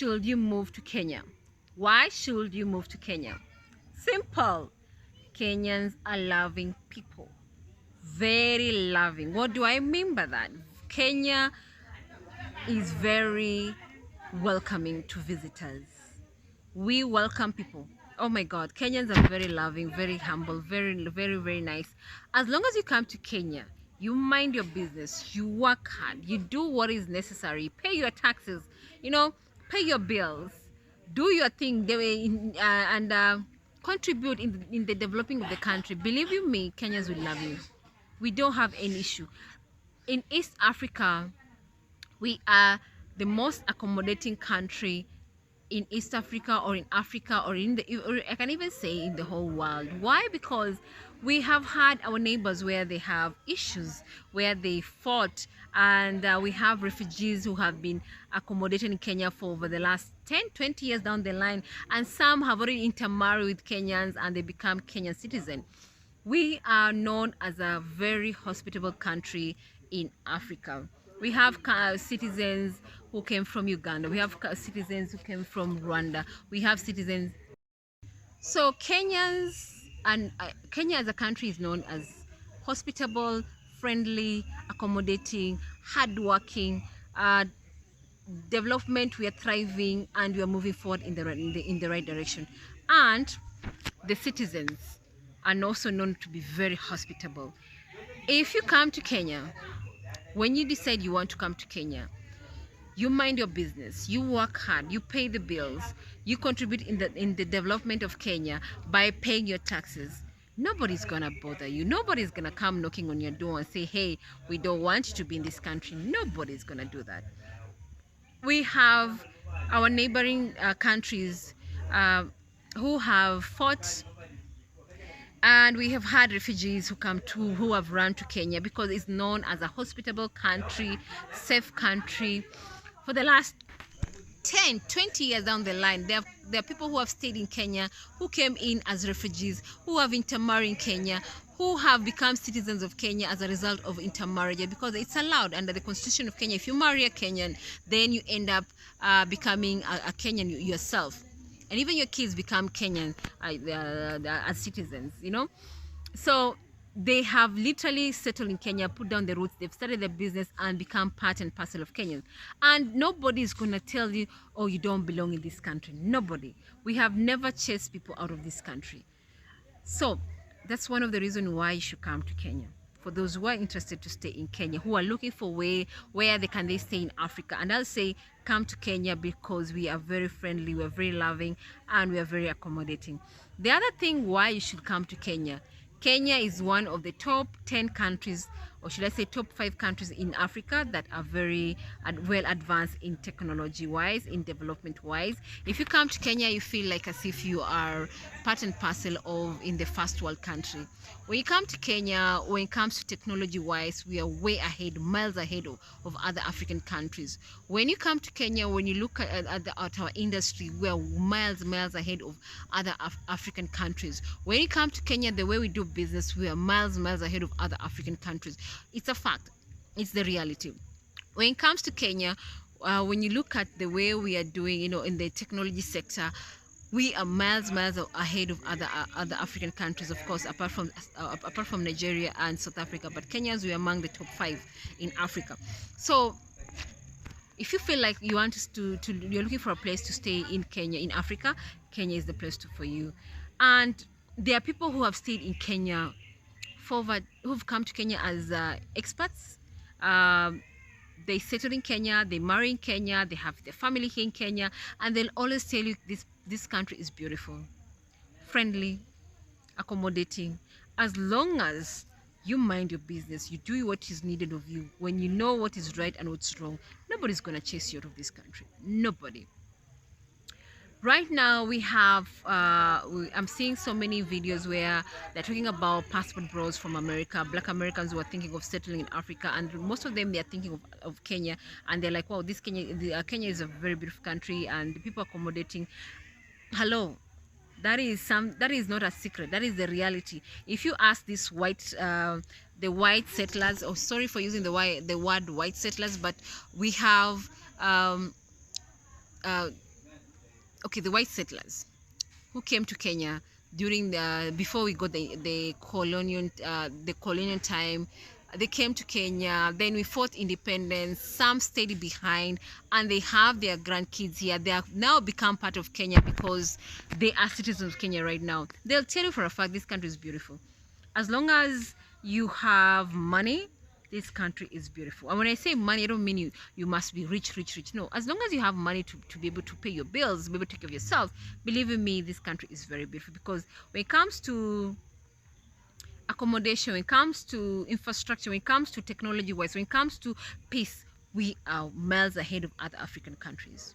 should you move to Kenya? Why should you move to Kenya? Simple. Kenyans are loving people. Very loving. What do I mean by that? Kenya is very welcoming to visitors. We welcome people. Oh my God, Kenyans are very loving, very humble, very nice. As long as you come to Kenya, you mind your business, you work hard, you do what is necessary, pay your taxes, pay your bills, do your thing and contribute in the developing of the country. Believe you me, Kenyans will love you. We don't have any issue. In East Africa, we are the most accommodating country in East Africa or in Africa or or I can even say in the whole world. Why? Because we have had our neighbors where they have issues, where they fought, and we have refugees who have been accommodated in Kenya for over the last 10-20 years down the line, and some have already intermarried with Kenyans and they become Kenyan citizens. We are known as a very hospitable country in Africa. We have citizens who came from Uganda. We have citizens who came from Rwanda. We have citizens. So Kenyans and Kenya as a country is known as hospitable, friendly, accommodating, hardworking. Development, we are thriving and we are moving forward in the right direction. And the citizens are also known to be very hospitable. If you come to Kenya, when you decide you want to come to Kenya, you mind your business, you work hard, you pay the bills, you contribute in the development of Kenya by paying your taxes. Nobody's gonna bother you. Nobody's gonna come knocking on your door and say, hey, we don't want you to be in this country. Nobody's gonna do that. We have our neighboring countries who have fought, and we have had refugees who have run to Kenya because it's known as a hospitable country, safe country. For the last 10-20 years down the line, there are people who have stayed in Kenya, who came in as refugees, who have intermarried in Kenya, who have become citizens of Kenya as a result of intermarriage, because it's allowed under the constitution of Kenya. If you marry a Kenyan, then you end up becoming a Kenyan yourself, and even your kids become Kenyan as citizens, So they have literally settled in Kenya, put down the roots, they've started their business and become part and parcel of Kenyans. And nobody is going to tell you, oh, you don't belong in this country. Nobody. We have never chased people out of this country. So that's one of the reasons why you should come to Kenya. For those who are interested to stay in Kenya, who are looking for where they can stay in Africa. And I'll say, come to Kenya because we are very friendly, we are very loving, and we are very accommodating. The other thing why you should come to Kenya, Kenya is one of the top 10 countries, or should I say top 5 countries in Africa that are very well advanced in technology wise, in development wise. If you come to Kenya, you feel like as if you are part and parcel of in the first world country. When you come to Kenya, when it comes to technology wise, we are way ahead, miles ahead of other African countries. When you come to Kenya, when you look at our industry, we are miles ahead of other African countries. When you come to Kenya, the way we do business, we are miles ahead of other African countries. It's a fact. It's the reality. When it comes to Kenya, when you look at the way we are doing, in the technology sector, we are miles ahead of other African countries, of course, apart from Nigeria and South Africa. But Kenyans, we are among the top 5 in Africa. So if you feel like you want you're looking for a place to stay in Kenya, in Africa, Kenya is the place for you. And there are people who have stayed in Kenya who've come to Kenya as expats. They settle in Kenya, they marry in Kenya, they have their family here in Kenya, and they'll always tell you this country is beautiful, friendly, accommodating. As long as you mind your business, you do what is needed of you, when you know what is right and what's wrong, nobody's gonna chase you out of this country. Nobody. Right now we have I'm seeing so many videos where they're talking about passport bros from America, black Americans who are thinking of settling in Africa, and most of them, they're thinking of Kenya, and they're like, wow, Kenya is a very beautiful country and the people accommodating. Hello, that is not a secret, that is the reality. If you ask this the white settlers, oh, sorry for using the word white settlers, but we have okay, the white settlers who came to Kenya during the before we got the colonial time. They came to Kenya, then we fought independence. Some stayed behind and they have their grandkids here. They have now become part of Kenya because they are citizens of Kenya right now. They'll tell you for a fact this country is beautiful. As long as you have money, this country is beautiful. And when I say money, I don't mean you must be rich. No, as long as you have money to be able to pay your bills, be able to take care of yourself, believe in me, this country is very beautiful. Because when it comes to accommodation, when it comes to infrastructure, when it comes to technology wise, when it comes to peace, we are miles ahead of other African countries.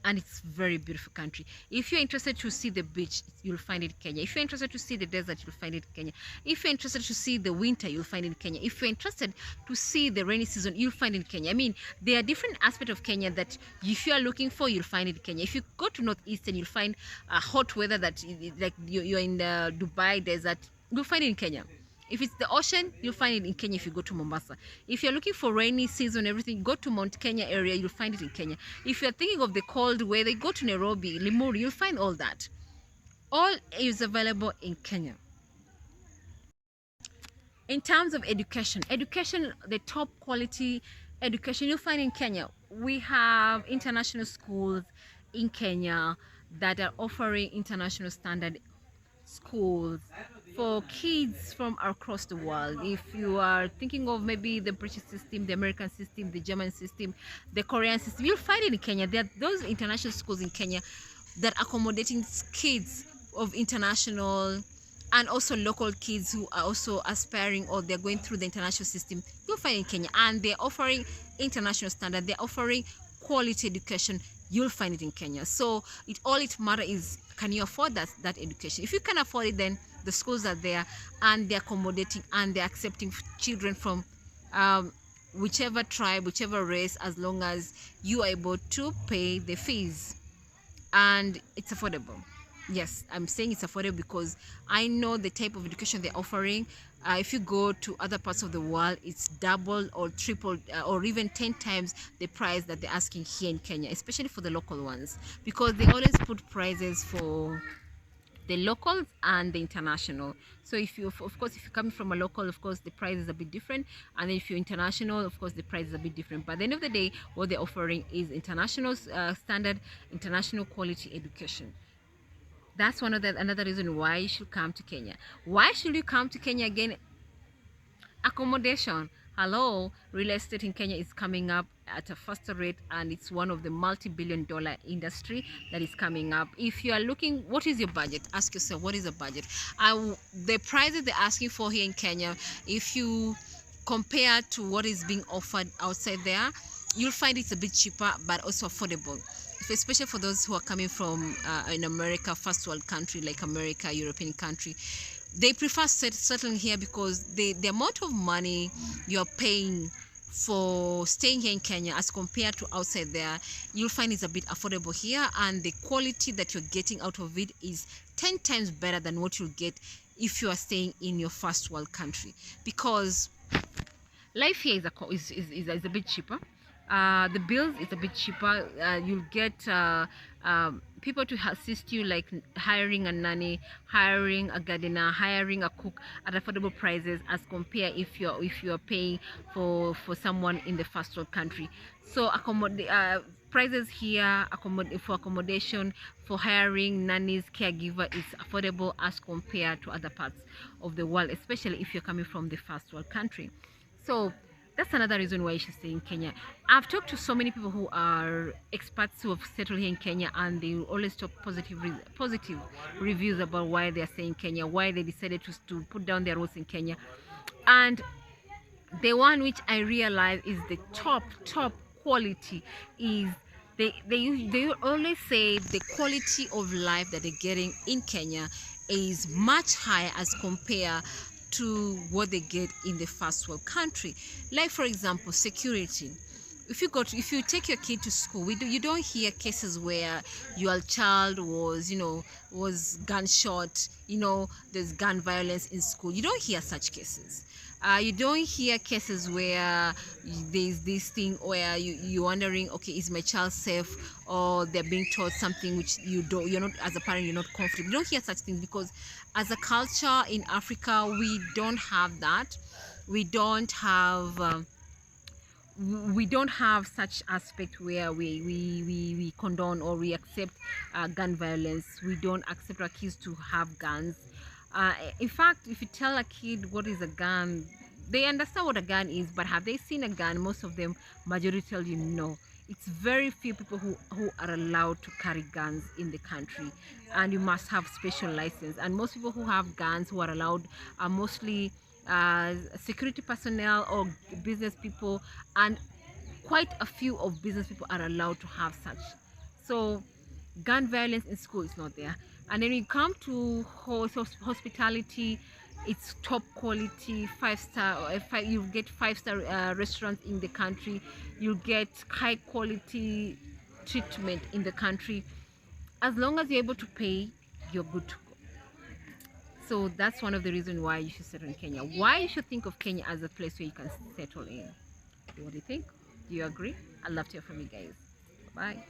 And it's a very beautiful country. If you're interested to see the beach, you'll find it in Kenya. If you're interested to see the desert, you'll find it in Kenya. If you're interested to see the winter, you'll find it in Kenya. If you're interested to see the rainy season, you'll find it in Kenya. I mean, there are different aspects of Kenya that if you are looking for, you'll find it in Kenya. If you go to northeastern, you'll find hot weather that like you're in the Dubai desert, you'll find it in Kenya. If it's the ocean, you'll find it in Kenya if you go to Mombasa. If you're looking for rainy season, everything, go to Mount Kenya area, you'll find it in Kenya. If you're thinking of the cold weather, go to Nairobi, Limuru, you'll find all that. All is available in Kenya. In terms of education, the top quality education you'll find in Kenya. We have international schools in Kenya that are offering international standard schools for kids from across the world. If you are thinking of maybe the British system, the American system, the German system, the Korean system, you'll find it in Kenya. There are those international schools in Kenya that are accommodating kids of international and also local kids who are also aspiring or they're going through the international system. You'll find it in Kenya, and they're offering international standard, they're offering quality education. You'll find it in Kenya. So all it matters is, can you afford that education? If you can afford it, then the schools are there and they're accommodating and they're accepting children from whichever tribe, whichever race, as long as you are able to pay the fees and it's affordable. Yes, I'm saying it's affordable because I know the type of education they're offering. If you go to other parts of the world, it's double or triple or even 10 times the price that they're asking here in Kenya, especially for the local ones, because they always put prices for the locals and the international. So if you, of course, if you're coming from a local, of course the price is a bit different, and if you're international, of course the price is a bit different. But at the end of the day, what they're offering is international standard, international quality education. That's another reason why you should come to Kenya. Why should you come to Kenya again? Accommodation. Hello, real estate in Kenya is coming up at a faster rate, and it's one of the multi-billion-dollar industry that is coming up. If you are looking, what is your budget? Ask yourself, what is the budget? The prices they're asking for here in Kenya, if you compare to what is being offered outside there, you'll find it's a bit cheaper but also affordable, especially for those who are coming from in America, first world country like America, European country. They prefer settling here because the amount of money you're paying for staying here in Kenya as compared to outside there, you'll find it's a bit affordable here, and the quality that you're getting out of it is 10 times better than what you'll get if you are staying in your first world country, because life here is a bit cheaper. The bills is a bit cheaper. You'll get people to assist you, like hiring a nanny, hiring a gardener, hiring a cook at affordable prices as compared if you're paying for someone in the first world country. So prices here for accommodation, for hiring nannies, caregiver is affordable as compared to other parts of the world, especially if you're coming from the first world country. So that's another reason why you should stay in Kenya. I've talked to so many people who are expats who have settled here in Kenya, and they always talk positive reviews about why they are staying in Kenya, why they decided to put down their roots in Kenya. And the one which I realize is the top quality is they always say the quality of life that they're getting in Kenya is much higher as compared to what they get in the first world country. Like, for example, security. if you take your kid to school, you don't hear cases where your child was, was gunshot, there's gun violence in school. You don't hear such cases. You don't hear cases where there's this thing where you're wondering, okay, is my child safe, or they're being taught something which you're not, as a parent, you're not comfortable. You don't hear such things, because as a culture in Africa, we don't have that. We don't have such aspect where we condone or we accept gun violence. We don't accept our kids to have guns. In fact, if you tell a kid what is a gun, they understand what a gun is, but have they seen a gun? Most of them, majority, tell you no. It's very few people who are allowed to carry guns in the country, and you must have special license. And most people who have guns, who are allowed, are mostly security personnel or business people, and quite a few of business people are allowed to have such. So gun violence in school is not there. And then you come to hospitality, it's top quality, 5-star. You get 5-star restaurants in the country, you get high quality treatment in the country. As long as you're able to pay, you're good to go. So that's one of the reasons why you should settle in Kenya. Why you should think of Kenya as a place where you can settle in. What do you think? Do you agree? I'd love to hear from you guys. Bye.